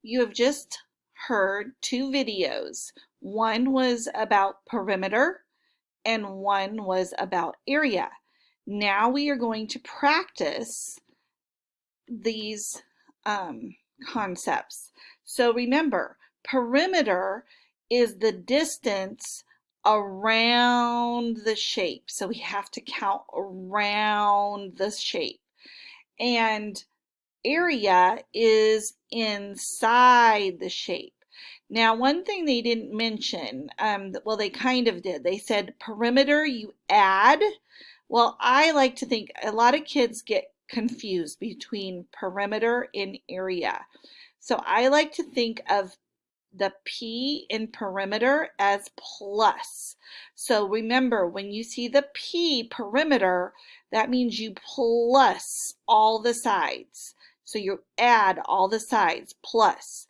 you have just heard two videos. One was about perimeter and one was about area. Now we are going to practice these concepts. So remember, perimeter is the distance around the shape. So we have to count around the shape. And area is inside the shape. Now, one thing they didn't mention, well, they kind of did. They said perimeter, you add. Well, I like to think a lot of kids get confused between perimeter and area. So I like to think of the P in perimeter as plus. So remember, when you see the P, perimeter, that means you plus all the sides. So you add all the sides, plus.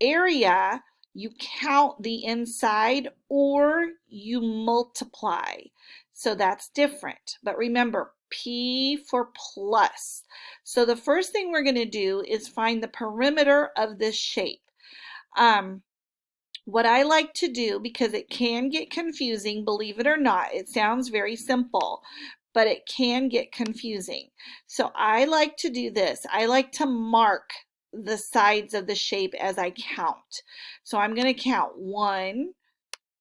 Area, you count the inside or you multiply. So that's different. But remember, P for plus. So the first thing we're going to do is find the perimeter of this shape. What I like to do, because it can get confusing, believe it or not, it sounds very simple, but it can get confusing. So I like to do this. I like to mark the sides of the shape as I count. So I'm going to count 1,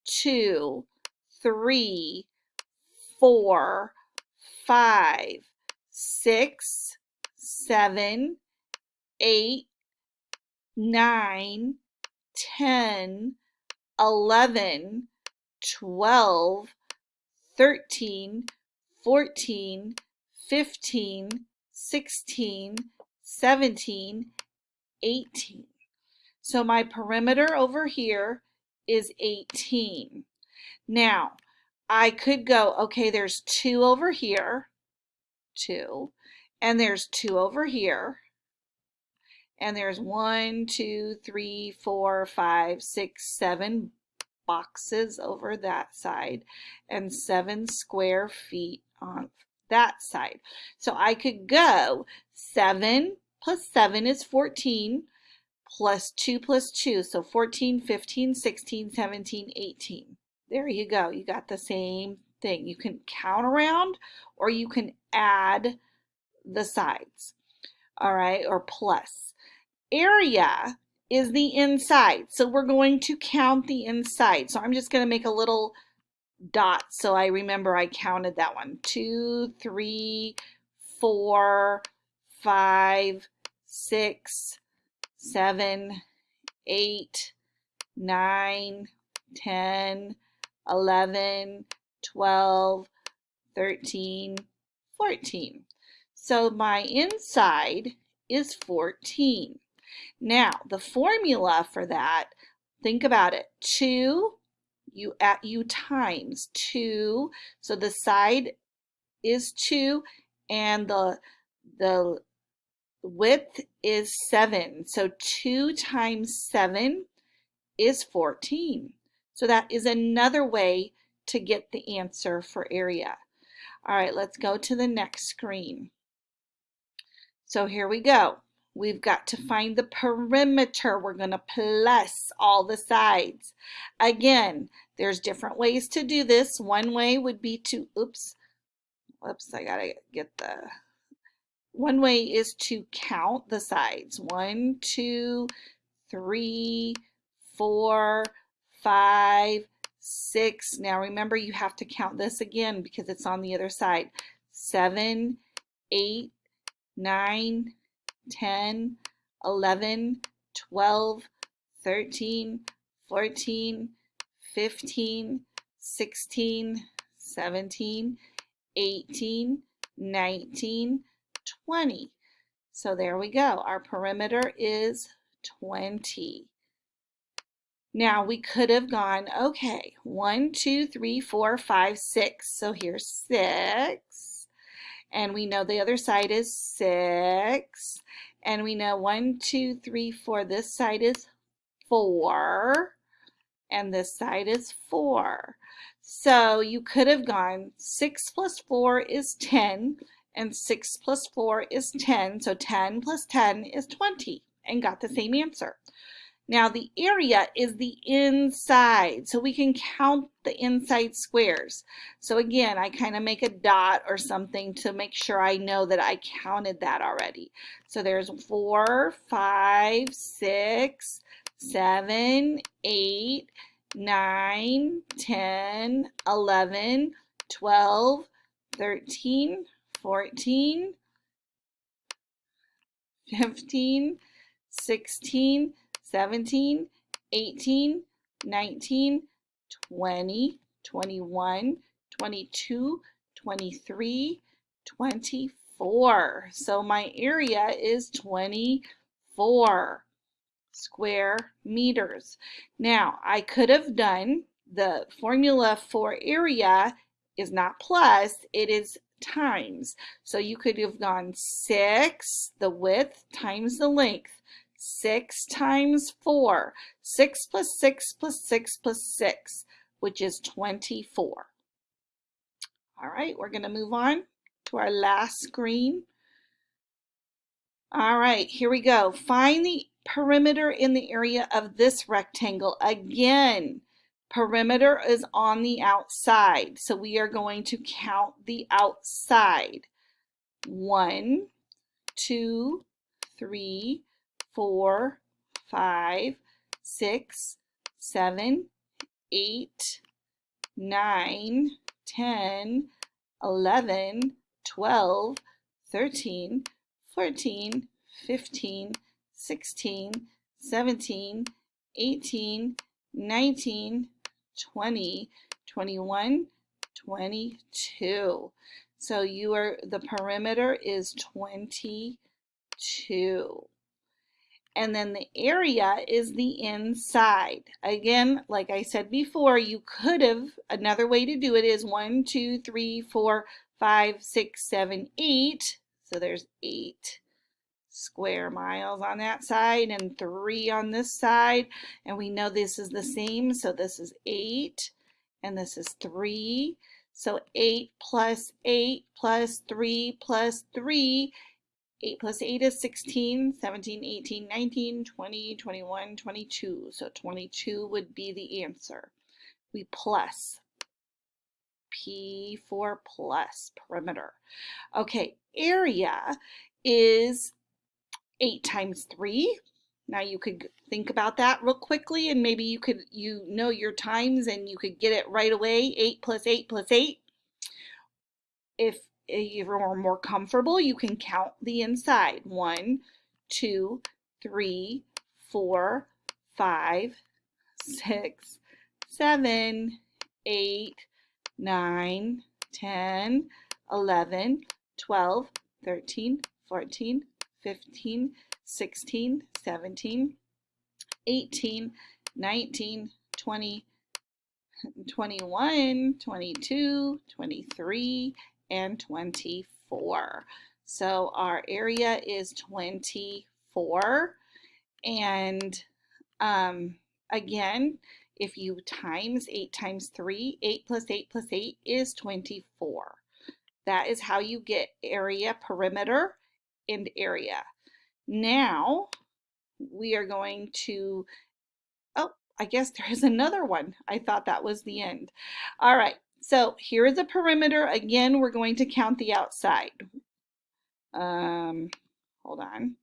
2, 3, 4, 5, 6, 7, 8, 9, 10, 11, 12, 13, 14, 15, 16, 17, 18. So my perimeter over here is 18. Now, I could go, okay, there's 2 over here, 2, and there's 2 over here, and there's 1, 2, 3, 4, 5, 6, 7 boxes over that side, and 7 square feet on that side. So I could go 7 plus 7 is 14, plus 2 plus 2, so 14, 15, 16, 17, 18. There you go. You got the same thing. You can count around or you can add the sides, all right, or plus. Area is the inside, so we're going to count the inside. So I'm just going to make a little dot so I remember I counted that one. 2, 3, 4, 5, 6, 7, 8, 9, 10, 11, 12, 13, 14. So my inside is 14. Now, the formula for that, think about it. 2, you times 2, so the side is 2, and the width is 7. So 2 times 7 is 14. So that is another way to get the answer for area. All right, let's go to the next screen. So here we go. We've got to find the perimeter. We're going to plus all the sides. Again, there's different ways to do this. One way would be to, I gotta get one way is to count the sides. 1, 2, 3, 4, 5, 6. Now remember, you have to count this again because it's on the other side. 7, 8, 9, 10, 11, 12, 13, 14, 15, 16, 17, 18, 19, 20. So there we go. Our perimeter is 20. Now we could have gone, okay, 1, 2, 3, 4, 5, 6. So here's 6. And we know the other side is 6. And we know 1, 2, 3, 4. This side is 4. And this side is 4. So you could have gone 6 plus 4 is 10. And 6 plus 4 is 10. So 10 plus 10 is 20. and got the same answer. Now the area is the inside, so we can count the inside squares. So again, I kind of make a dot or something to make sure I know that I counted that already. So there's 4, 5, 6, 7, 8, 9, 10, 11, 12, 13, 14, 15, 16, 17, 18, 19, 20, 21, 22, 23, 24. So my area is 24 square meters. Now, I could have done the formula for area is not plus, it is times. So you could have gone 6, the width, times the length. 6 times 4. 6 plus 6 plus 6 plus 6, which is 24. All right, we're going to move on to our last screen. All right, here we go. Find the perimeter in the area of this rectangle. Again, perimeter is on the outside, so we are going to count the outside. 1, 2, 3, 4, 5, 6, 7, 8, 9, 10, 11, 12, 13, 14, 15, 16, 17, 18, 19, 20, 21, 22. So the perimeter is 22. And then the area is the inside. Again, like I said before, you could have, another way to do it is 1, 2, 3, 4, 5, 6, 7, 8. So there's 8 square miles on that side and 3 on this side. And we know this is the same, so this is 8 and this is 3. So 8 plus 8 plus 3 plus 3. 8 plus 8 is 16, 17, 18, 19, 20, 21, 22. So 22 would be the answer. We plus. P for plus, perimeter. Okay, area is 8 times 3. Now you could think about that real quickly and maybe you know your times and you could get it right away. 8 plus 8 plus 8. If you're more comfortable, you can count the inside. 1, 2, 3, 4, 5, 6, 7, 8, 9, 10, 11, 12, 13, 14, 15, 16, 17, 18, 19, 20, 21, 22, 23, and 24. So our area is 24. And again, if you times 8 times 3, 8 plus 8 plus 8 is 24. That is how you get area, perimeter, and area. Now we are going to, I guess there is another one. I thought that was the end. All right, so here is a perimeter. Again, we're going to count the outside. Hold on.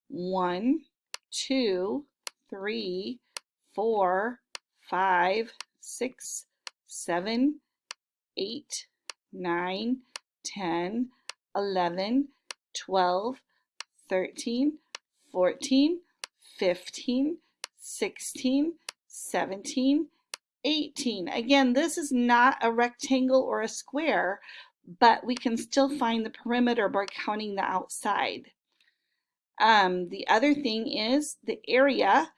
1, 2, 3, 4, 5, 6, 7, 8, 9, 10, 11, 12, 13, 14, 15, 16, 17, 18. Again, this is not a rectangle or a square, but we can still find the perimeter by counting the outside. The other thing is the area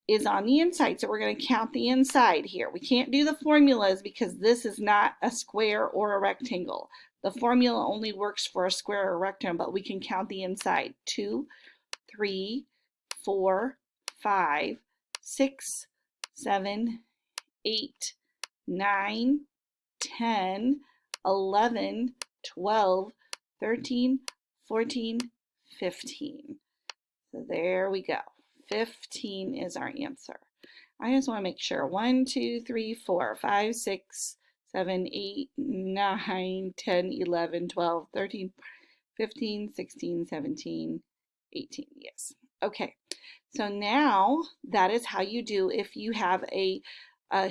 is on the inside, so we're going to count the inside here. We can't do the formulas because this is not a square or a rectangle. The formula only works for a square or a rectangle, but we can count the inside. 2, 3, 4, 5, 6, 7, 8, 9, 10, 11, 12, 13, 14, 15. So there we go. 15 is our answer. I just want to make sure. 1, 2, 3, 4, 5, 6, 7, 8, 9, 10, 11, 12, 13, 15, 16, 17, 18. Yes. Okay. So now that is how you do if you have a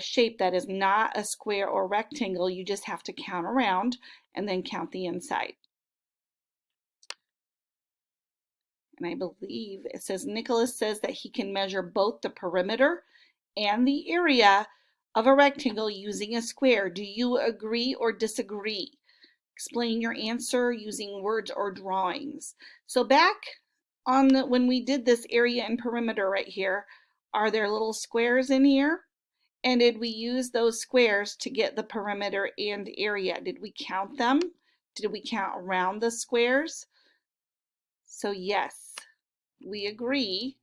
shape that is not a square or rectangle. You just have to count around and then count the inside. And I believe it says Nicholas says that he can measure both the perimeter and the area of a rectangle using a square. Do you agree or disagree? Explain your answer using words or drawings. So back on when we did this area and perimeter right here, are there little squares in here? And did we use those squares to get the perimeter and area? Did we count them? Did we count around the squares? So yes, we agree.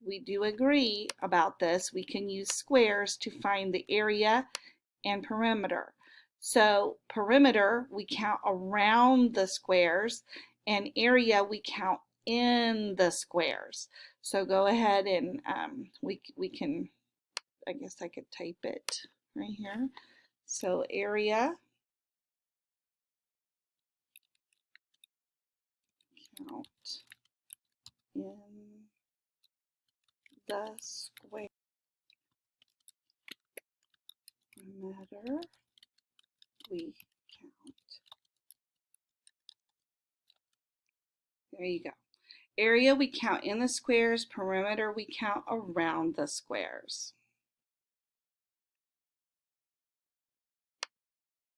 We do agree about this. We can use squares to find the area and perimeter. So perimeter, we count around the squares, and area, we count in the squares. So go ahead and we can, I guess I could type it right here. So area, count in the square. Perimeter, we count. There you go. Area we count in the squares, perimeter we count around the squares.